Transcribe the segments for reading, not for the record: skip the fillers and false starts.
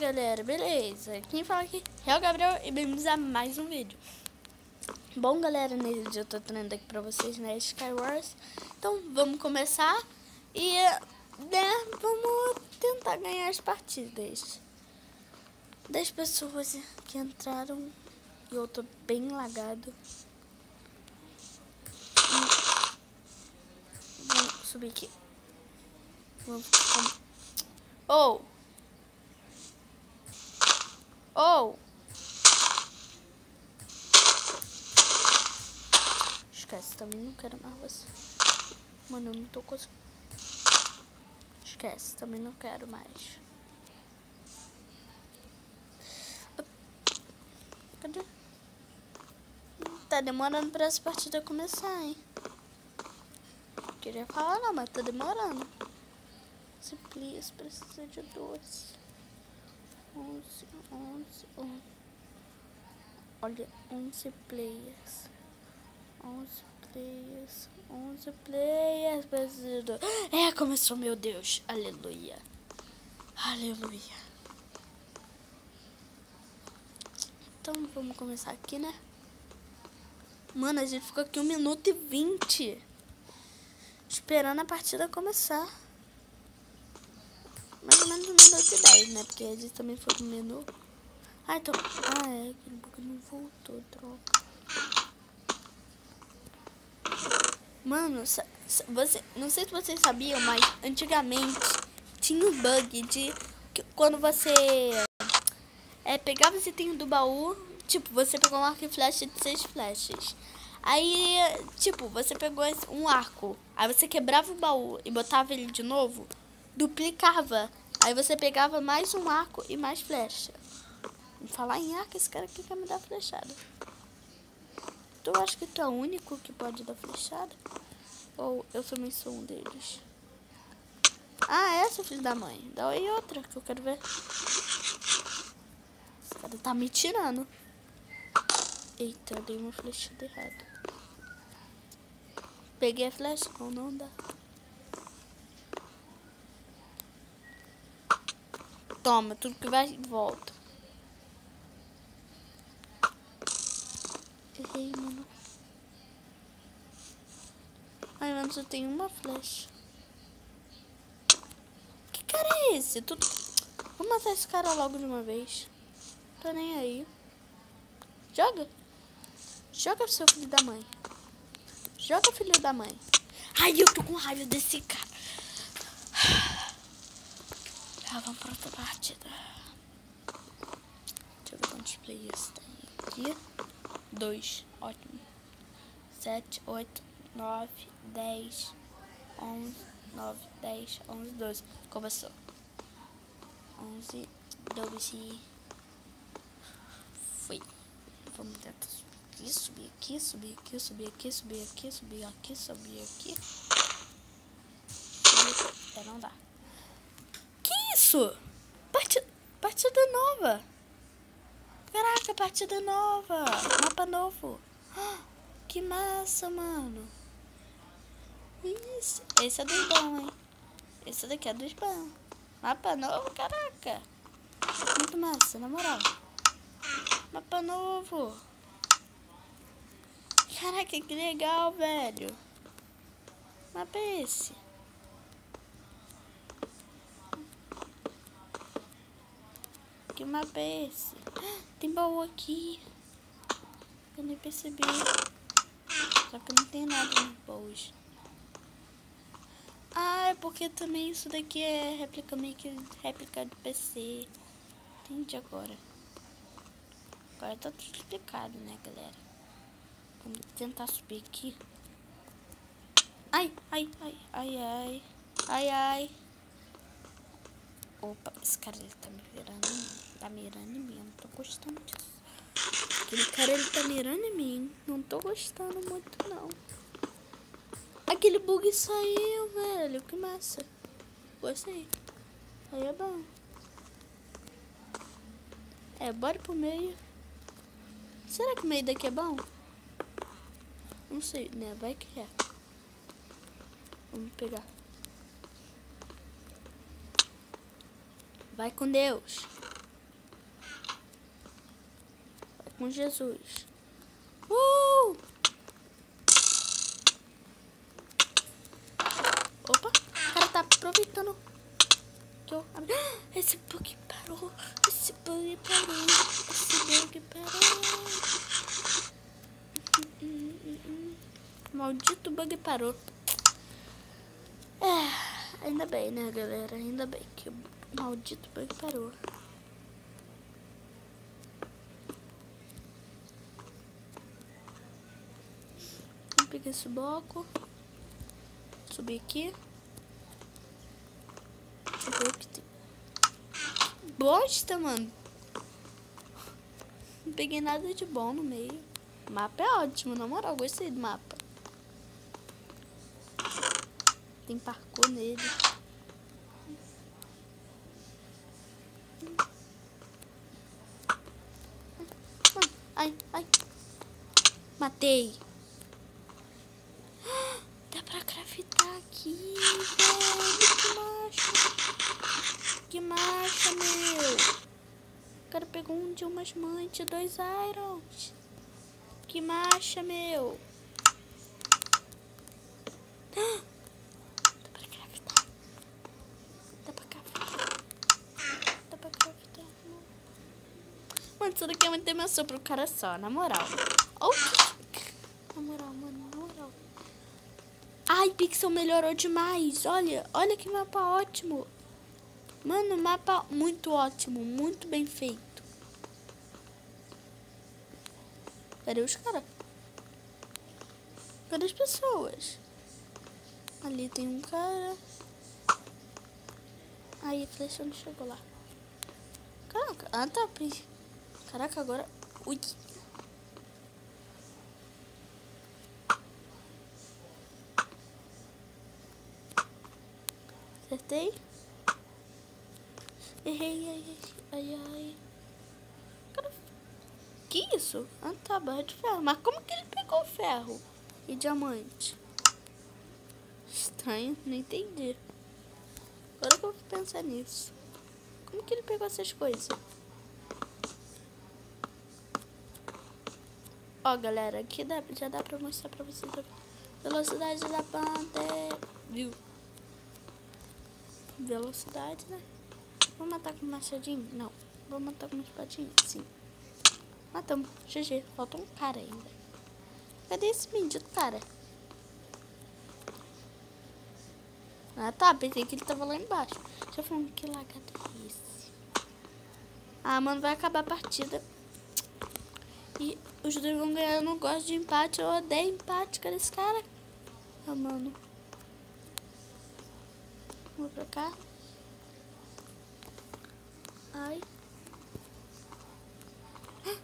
galera, beleza? Quem fala aqui é o Gabriel e bem-vindos a mais um vídeo. Bom, galera, nesse vídeo eu tô trazendo aqui pra vocês, né, Skywars. Então, vamos começar e, né, vamos tentar ganhar as partidas. 10 pessoas que entraram e eu tô bem lagado. Vamos subir aqui. Vamos. Oh! Esquece, também não quero mais você. Mano, eu não tô conseguindo. Esquece, também não quero mais. Cadê? Tá demorando pra essa partida começar, hein? Queria falar não, mas tá demorando. Se please, precisa de 12. 11. Olha, 11 players. 11 players, preciso. É, começou, meu Deus. Aleluia. Aleluia. Então, vamos começar aqui, né? Mano, a gente ficou aqui 1 minuto e 20. Esperando a partida começar. Mais ou menos 1 minuto e 10, né? Porque a gente também foi pro menu. Ah, então... Ah, é. Aquele bug não voltou, troca. Mano, você, não sei se vocês sabiam, mas antigamente tinha um bug de que quando você pegava os itens do baú, tipo, você pegou um arco e flecha de 6 flechas. Aí, tipo, você pegou um arco, aí você quebrava o baú e botava ele de novo, duplicava. Aí você pegava mais um arco e mais flecha. Vou falar em arco, esse cara aqui quer me dar flechada. Tu acha que tu é o único que pode dar flechada? Ou eu também sou um deles? Ah, essa, filho da mãe. Dá aí outra que eu quero ver. Esse cara tá me tirando. Eita, eu dei uma flechada errada. Peguei a flecha? Não dá. Toma, tudo que vai e volta. Errei, mano. Ai, mano, só tem uma flecha. Que cara é esse? Vou matar esse cara logo de uma vez. Tô nem aí. Joga. Joga, seu filho da mãe. Joga, filho da mãe. Ai, eu tô com raiva desse cara. Tá, vamos pra outra partida. Deixa eu ver quantos players tem aqui. 2, ótimo. 7, 8, 9, 10, 11, 9, 10, 11, 12. Começou. 11, 12. Foi. Vamos tentar subir aqui, subir aqui, subir aqui, subir aqui, subir aqui, subir aqui. Até não dá. Que isso? Partida nova. Caraca, partida nova. Mapa novo. Que massa, mano. Isso. Esse é dos bons, hein? Esse daqui é dos bons. Mapa novo, caraca. Muito massa, na moral. Mapa novo. Caraca, que legal, velho. Mapa é esse? Que mapa é esse? Tem baú aqui. Eu nem percebi. Só que não tem nada nos baús. Ah, é porque também isso daqui é réplica, meio que réplica do PC. Entendi agora. Agora tá tudo explicado, né, galera? Vamos tentar subir aqui. Ai. Opa, esse cara ele tá me mirando em mim. Eu não tô gostando disso. Aquele cara ele tá mirando em mim. Não tô gostando muito, não. Aquele bug saiu, velho. Que massa. Gostei. Aí é bom. Bora pro meio. Será que o meio daqui é bom? Não sei, né? Vai que é. Vamos pegar. Vai com Deus. com Jesus. Opa, o cara tá aproveitando que eu abri. Esse bug parou. Esse bug parou. Esse bug parou. Maldito bug parou. Ainda bem, né, galera? Ainda bem que o maldito bug parou. Vou pegar esse bloco. Subir aqui. Deixa eu ver o que tem. Bosta, mano. Não peguei nada de bom no meio. O mapa é ótimo, na moral. Gostei do mapa. Tem parkour nele. Ai, ai. Matei. Dá pra craftar aqui, velho. Que macho. Que macho, meu. O cara pegou um de umas mães de 2 irons. Que macha, meu. Dá pra craftar. Dá pra craftar. Dá pra craftar. Mano, isso daqui é uma dimensão pro cara só, na moral. Na moral, mano, na moral. Ai, Pixel melhorou demais. Olha, olha que mapa ótimo. Mano, mapa muito ótimo, muito bem feito. Cadê os caras? Cadê as pessoas? Ali tem um cara. Aí, a flecha não chegou lá. Caraca, tá. Caraca, agora... Ui. Acertei. Errei, ai. Cara, que isso? Tá, barra de ferro. Mas como que ele pegou ferro e diamante? Estranho, não entendi. Agora que eu vou pensar nisso. Como que ele pegou essas coisas? Ó, galera, aqui já dá pra mostrar pra vocês a velocidade da Panther. Viu? Velocidade, né? Vou matar com machadinho? Não. Vou matar com uma espadinha? Sim. Matamos. GG. Falta um cara ainda. Cadê esse bendito cara? Ah, tá. Pensei que ele tava lá embaixo. Já falando que lagado é esse? Ah, mano, vai acabar a partida. E os dois vão ganhar. Eu não gosto de empate. Eu odeio empate. Cadê esse cara? Ah, mano. Vou pra cá. Ai.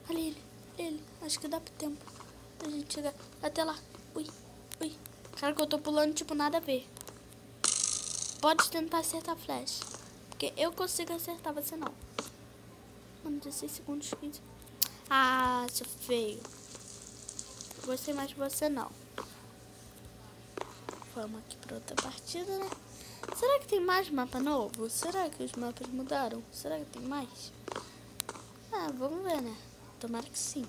Ali ele. Acho que dá pro tempo a gente chegar até lá. Ui. Cara, que eu tô pulando, tipo, nada a ver. Pode tentar acertar a flecha. Porque eu consigo acertar, você não. Mano, 16 segundos, 15. Ah, seu feio. Gostei mais de você, não. Vamos aqui pra outra partida, né? Será que tem mais mapa novo? Será que os mapas mudaram? Será que tem mais? Ah, vamos ver, né? Tomara que sim.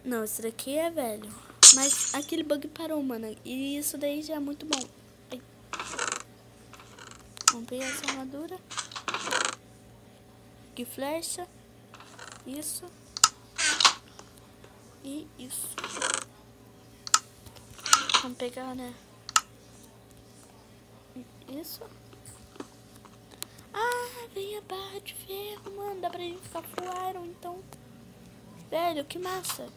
Não, esse daqui é velho. Mas aquele bug parou, mano. E isso daí já é muito bom. Ai. Vamos pegar essa armadura. Que flecha. Isso. E isso. Vamos pegar, né? Isso. Ah, veio a barra de ferro, mano. Dá pra gente ficar full iron, então. Velho, que massa.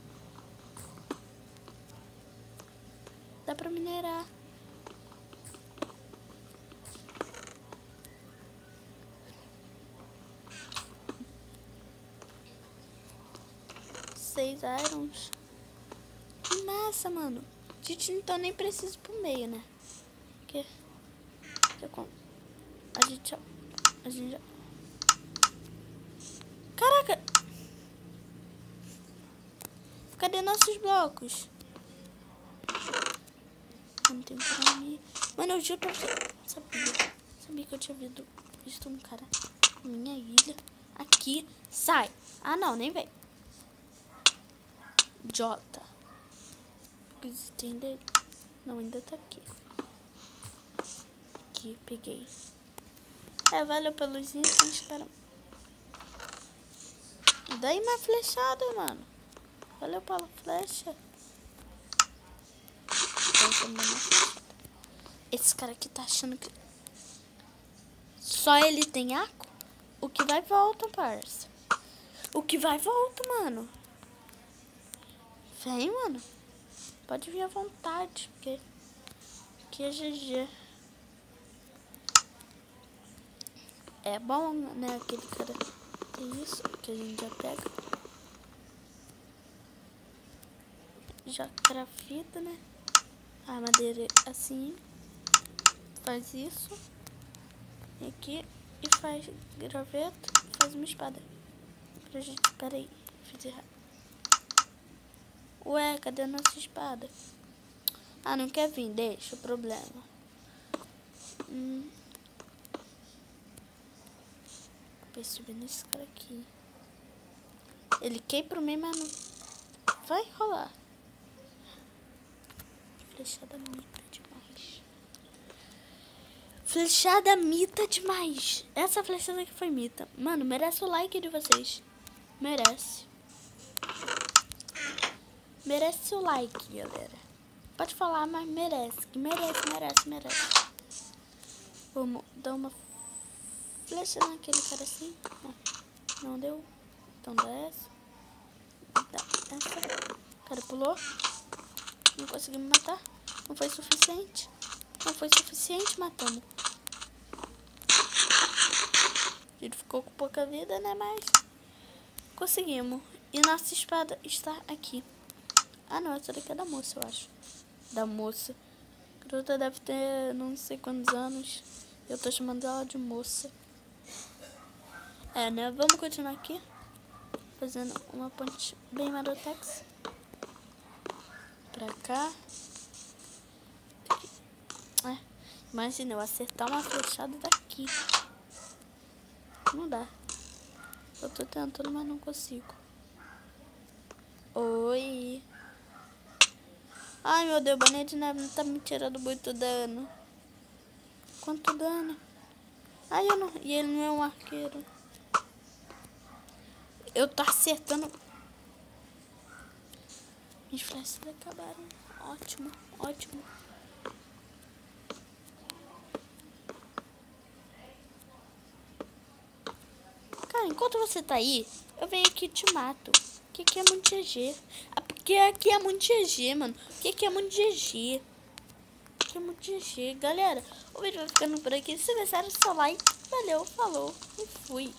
Dá pra minerar. Seis irons. Que massa, mano. A gente então nem precisa ir pro meio, né? Porque a gente já... Caraca! Cadê nossos blocos? Não tem pra mim. Mano, eu juro pra você. Sabia que eu tinha visto visto um cara na minha ilha. Aqui. Sai. Ah, não. Nem vem. Jota. Tem dele? Não, ainda tá aqui. Aqui, peguei. Valeu pelos itens, cara. Daí uma flechada, mano. Valeu pela flecha. Esse cara aqui tá achando que só ele tem arco? O que vai volta, parça. O que vai volta, mano. Vem, mano. Pode vir à vontade, porque aqui é GG. É bom, né? Aquele cara tem isso que a gente já pega. Já crafita, né? A madeira assim. Faz isso. Aqui. E faz graveto. Faz uma espada. Pra gente... Pera aí. Fiz errado. Ué, cadê a nossa espada? Ah, não quer vir. Deixa o problema. Vou subir nesse cara aqui. Ele quer ir pro meio, mas não vai rolar. Flechada mita demais. Flechada mita demais. Essa flechada aqui foi mita. Mano, merece o like de vocês. Merece. Merece o like, galera. Pode falar, mas merece. Merece. Vamos dar uma flecha naquele cara assim. Não deu. Então dá essa. Dá essa. O cara pulou. Não conseguimos matar. Não foi suficiente. Matamos. Ele ficou com pouca vida, né? Mas conseguimos. E nossa espada está aqui. Ah, não. Essa daqui é da moça, eu acho. Da moça. A garota deve ter não sei quantos anos. Eu tô chamando ela de moça. Né? Vamos continuar aqui. Fazendo uma ponte bem marotex. Pra cá. Imagina eu acertar uma flechada daqui. Não dá. Eu tô tentando, mas não consigo. Oi. Ai, meu Deus, boné de neve tá me tirando muito dano. Quanto dano? Ai, eu não... E ele não é um arqueiro. Eu tô acertando. Minhas flechas acabaram. Ótimo. Cara, enquanto você tá aí, eu venho aqui e te mato. Porque aqui é muito GG. Porque aqui é muito GG, mano. Porque aqui é muito GG. Aqui é muito GG. Galera, o vídeo vai ficando por aqui. Se gostaram, seu like. Valeu, falou e fui.